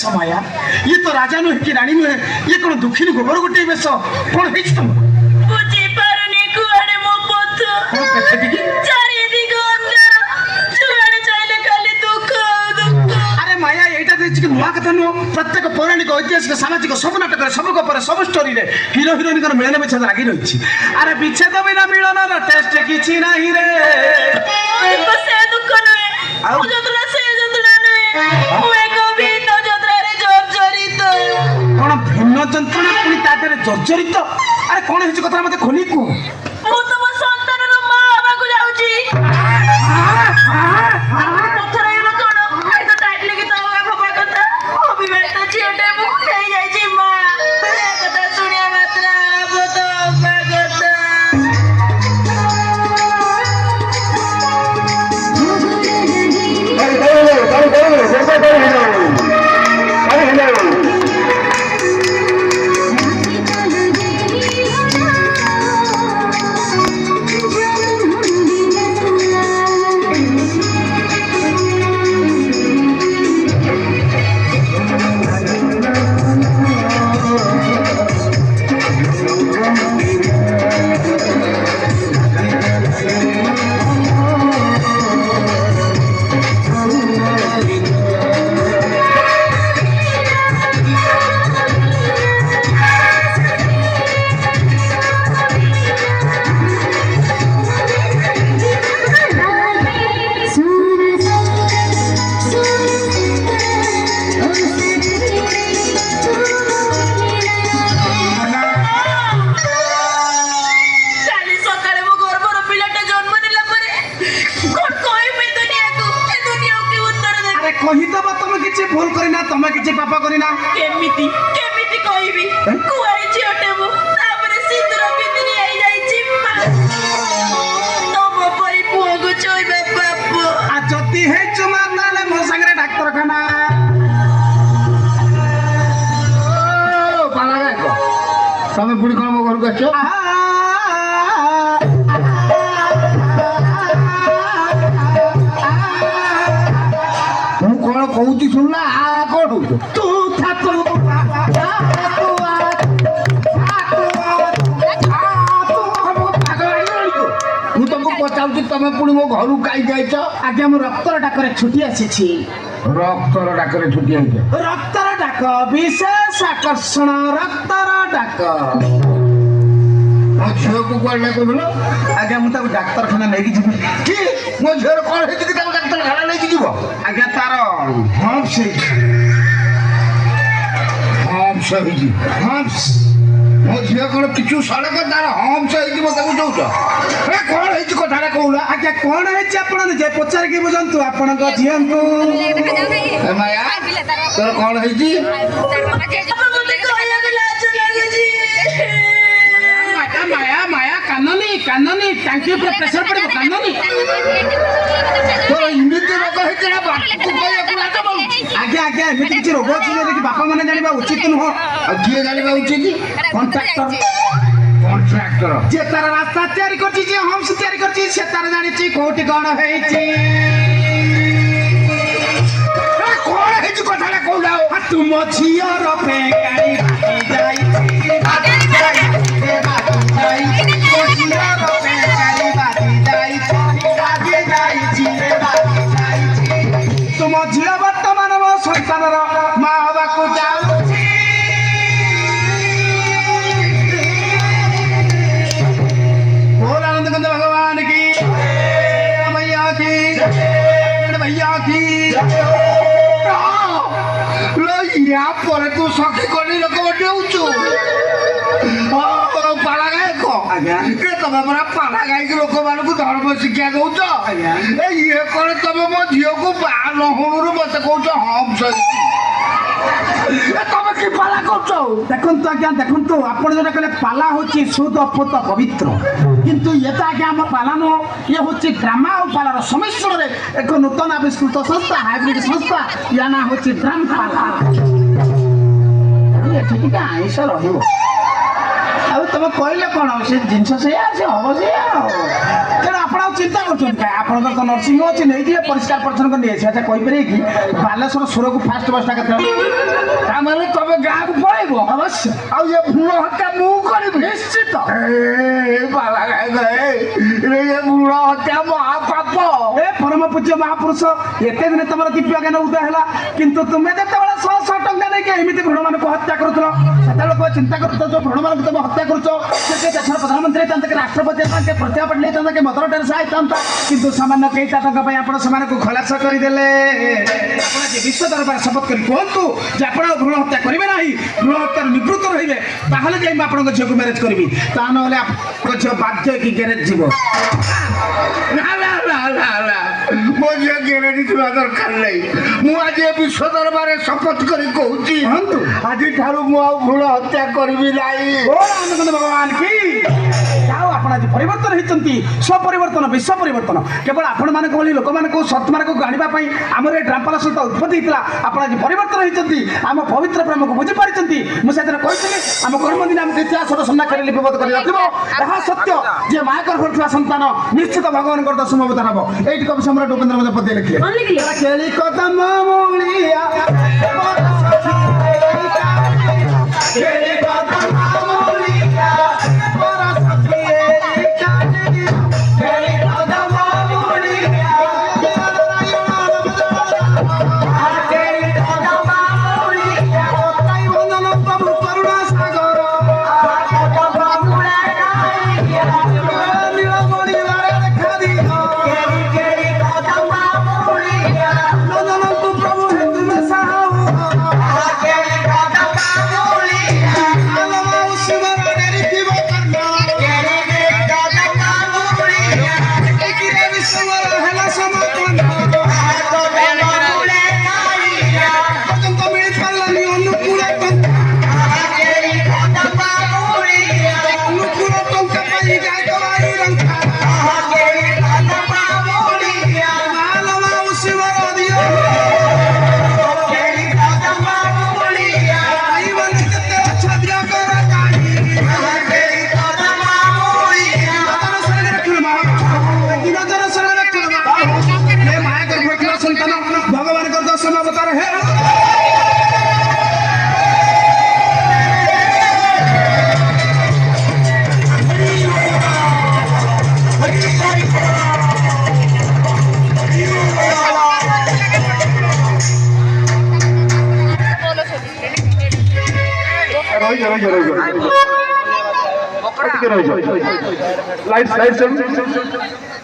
माया ये तो राजा नुहे कि रानी नुहे ये कौन दुखी गोबर गोटे बेस कौन है तुम बुझी पारुनी कुआडे मो पथ चारि दिग अंधार जुआडे चाइले खाली दुख दुख अरे माया एटा देखि कि नुआ कथा नु प्रत्येक पौराणिक ऐतिहासिक सामाजिक सब नाटक सब गपर सब स्टोरी रे हीरो हीरोइन कर मिलन विच्छेद लागी रहिछि अरे विच्छेद बिना मिलन र टेस्ट किछि नाही रे से दुख नहे ओ जतरा से जतरा नहे ओ एक भिन्न जतरा रे जर्जरित कोन भिन्न जंत्रणा पुनी ताते रे जर्जरित अरे कोन हिच कथा मते खोली को मु तो मो संतान रो मां हवा को जाउची पथर हेलो कोन आई तो टाइटली की तो बाबा कथा अभिवेत छियटे मु થઈ જાય છી मां ए कथा सुनिया मात्र अब तो बाबा कथा भूल करिना तमे किछि पापा करिना केमिति केमिति कहबी कुआरी छियटे मु तापरे सिंदूर बिंदरी आई जाई छि तम परी पुओ गो चोइबे बाप आ जति हे चुमा नाले मो संगरे डाक्टर खाना ओ पाला को तमे पुडी कोन मो घर को आछो तू कोन कहूची सुनला आ कोठू तू था तू पचाऊँ तमें पुणी मो घर कहीं जाइच आज्ञा मो रक्तर डाकरे छुट्टी आसी रक्तर डाकरे छुट्टी आई रक्तर डाक विशेष आकर्षण रक्तर डाक मो झील को कौन कहल आज्ञा मुझे डाक्तरखाना लेकिन जी कि मो झील कौन है डाक्तरखाना लेकिन जीव आज्ञा तार हम्प्स हम्प्स हम्प्स मो झील कौन पिछु सड़क तार हम्प्स हो कौन है कथा कहला आज्ञा कौन है आपण जे पचार के बुझंतु आपण को झील को माया तोर कौन है माया माया काननी काननी टांकी ऊपर प्रेशर पड़े काननी तोर इमिति रोग है ना बाप को कहया आज्ञा आज्ञा एमिति किछि रोग अछि जे कि बापा माने जानिबा उचित नुह आ किए जानिबा उचित कॉन्ट्रैक्टर कॉन्ट्रैक्टर जे तार रास्ता तैयारी करछि जे हम्स तैयारी करछि से तार जानिछि कोठी कोन हेछि कौन है कथा कहला तुम झियर फेकाई भागी जाई तुम झिल वर्तमान मो संतानर मां हवाकू जाउछि बोल आनंद कंद भगवान की मैया की भैया की या पर तू सखी कनी लोक बटे होचो ତମେ ପରା ପାଲା ଗାଇକି ଲୋକମାନଙ୍କୁ ଧର୍ମ ଶିକ୍ଷା ଦଉଛ ଏ ଇଏ କଣ ତମେ ମୋ ଝିଅକୁ ବାହା ନହୁଣୁରୁ ମତେ କହୁଛ ହମ୍ସ ହେଇଛି। ଏ ତମେ କି ପାଲା କରୁଛ? ଦେଖନ୍ତୁ ଆଜ୍ଞା ଦେଖନ୍ତୁ ଆପଣ ଯୋଉଟା କହିଲେ ପାଲା ହଉଛି ସୁଧ ପୁତ ପବିତ୍ର କିନ୍ତୁ ଇଏଟା ଆଜ୍ଞା ଆମ ପାଲା ନୁହଁ ଇଏ ହଉଛି ଡ୍ରାମା ଆଉ ପାଲାର ସମ୍ମିଶ୍ରଣରେ ଏକ ନୂତନ ଆବିଷ୍କୃତ ସଂସ୍ଥା ହାଇବ୍ରିଡ୍ ସଂସ୍ଥା ୟା ନାଁ ହଉଛି ଡ୍ରାମ ପାଲା। ଏଠି ଟିକେ ଆଇଁଷ ରହିବ ଆଉ ତମେ କହିଲେ କଣ ସେ ଜିନିଷ ସେଇଆ ସେ ହବ ସେଇଆ ଆଉ ତେଣୁ ଆପଣ ଆଉ ଚିନ୍ତା କରୁଛନ୍ତି କାଇଁ ଆପଣଙ୍କର ତ ନର୍ସିଂ ଅଛି ନେଇଯିବେ ପରିଷ୍କାର ପରିଚ୍ଛନ୍ନ କରି ନେଇଆସିବେ ଆଚ୍ଛା କହିପାରିବେ କି ବାଲେଶ୍ୱର ସୁରକୁ ଫାଷ୍ଟ ବସ୍ଟା କେତେ ତାମାନେ ତମେ ଗାଁକୁ ପଳେଇବ ଅବଶ୍ୟ ଆଉ ଏ ଭ୍ରୁଣ ହତ୍ୟା ମୁଁ କରିବି ନିଶ୍ଚିତ ପାଲା ଗାଇ ଏ ଭ୍ରୁଣ ହତ୍ୟା ମହାପାପ। ଏ ପରମ ପୂଜ୍ୟ ମହାପୁରୁଷ ଏତେ ଦିନ ତମର ଦିବ୍ୟ ଜ୍ଞାନ ଉଦୟ ହେଲା କିନ୍ତୁ ତୁମେ ଯେତେବେଳେ 100 ଟଙ୍କା ନେଇକି ଏମିତି ଭ୍ରୂଣମାନଙ୍କୁ ହତ୍ୟା କରୁଥିଲ ସେତେବେଳେ କଣ ଚିନ୍ତା କରୁଥିଲ ଯୋଉ ଭ୍ରୂଣମାନଙ୍କୁ ତମେ ହତ୍ୟା କରୁଛ ସେ ଦେଶର ପ୍ରଧାନମନ୍ତ୍ରୀ ହେଇଥାନ୍ତା କି ରାଷ୍ଟ୍ରପତି ହେଇଥାନ୍ତା କି ପ୍ରତିଭା ପାଟିଲ ହେଇଥାନ୍ତା କି ମଦର ଟେରେସା ହେଇଥାନ୍ତା କିନ୍ତୁ ସାମାନ୍ୟ କେଇଟା ଟଙ୍କା ପାଇଁ ଆପଣ ସେମାନଙ୍କୁ ଖଲାସ କରିଦେଲେ। ଆପଣ ଆଜି ବିଶ୍ୱ ଦରବାରରେ ଶପଥ କରି କୁହନ୍ତୁ ଯେ ଆପଣ ଭ୍ରୂଣ ହତ୍ୟା କରିବେ ନାହିଁ ଭ୍ରୂଣ ହତ୍ୟାରୁ ନିବୃତ୍ତ ରହିବେ ତାହେଲେ ଯାଇ ମୁଁ ଆପଣଙ୍କ ଝିଅକୁ ମ୍ୟାରେଜ କରିବି ତା ନହେଲେ ଆପଣଙ୍କ ଝିଅ ବାଧ୍ୟ ହେଇକି ଗ୍ୟାରେଜ ଯିବ। ନା ନା ନା ନା ନା ମୋ ଝିଅ ଗେରେଡ଼ି ଯିବା ଦରକାର ନାହିଁ। ମୁଁ ଆଜି ଏ ବିଶ୍ୱ ଦରବାରରେ ଶପଥ କରି କହୁଛି କୁହନ୍ତୁ ଆଜିଠାରୁ ମୁଁ ଆଉ ଭ୍ରୁଣ ହତ୍ୟା କରିବି ନାହିଁ। ଓ ଆନନ୍ଦ ଭଗବାନ କି ଯାଉ ଆପଣ ଆଜି ପରିବର୍ତ୍ତନ ହେଇଛନ୍ତି ସ୍ୱପରିବର୍ତ୍ତନ ବିଶ୍ୱ ପରିବର୍ତ୍ତନ କେବଳ ଆପଣମାନଙ୍କ ଭଳି ଲୋକମାନଙ୍କୁ ସତ୍ମାନଙ୍କୁ ଆଣିବା ପାଇଁ ଆମର ଏ ଡ୍ରାମ୍ପାଲା ସହିତ ଉତ୍ପତ୍ତି ହେଇଥିଲା ଆପଣ ଆଜି ପରିବର୍ତ୍ତନ ହେଇଛନ୍ତି ଆମ ପବିତ୍ର ପ୍ରେମକୁ ବୁଝିପାରିଛନ୍ତି। ମୁଁ ସେଦିନ କହିଥିଲି ଆମ କର୍ମଦିନ ଆମକୁ ଇତିହାସର ସମ୍ନାକ୍ଷରେ ଲିପିବଦ୍ଧ କରି ରଖିବ ଏହା ସତ୍ୟ ଯେ ମା ଗର୍ଭରେ ଥିବା ସନ୍ତାନ ନିଶ୍ଚିତ ଭଗବାନଙ୍କର ଦଶମ ଅବତାର ହବ। ଏଇଠି କବି ସମ୍ରାଟ ଉପେନ୍ଦ୍ର ମଧ୍ୟ ପଦ୍ୟ ଲେଖିଲେ କେଳି କଦମ ମୂଳିଆ କେଳି କଦମ ମୂଳିଆ लाइट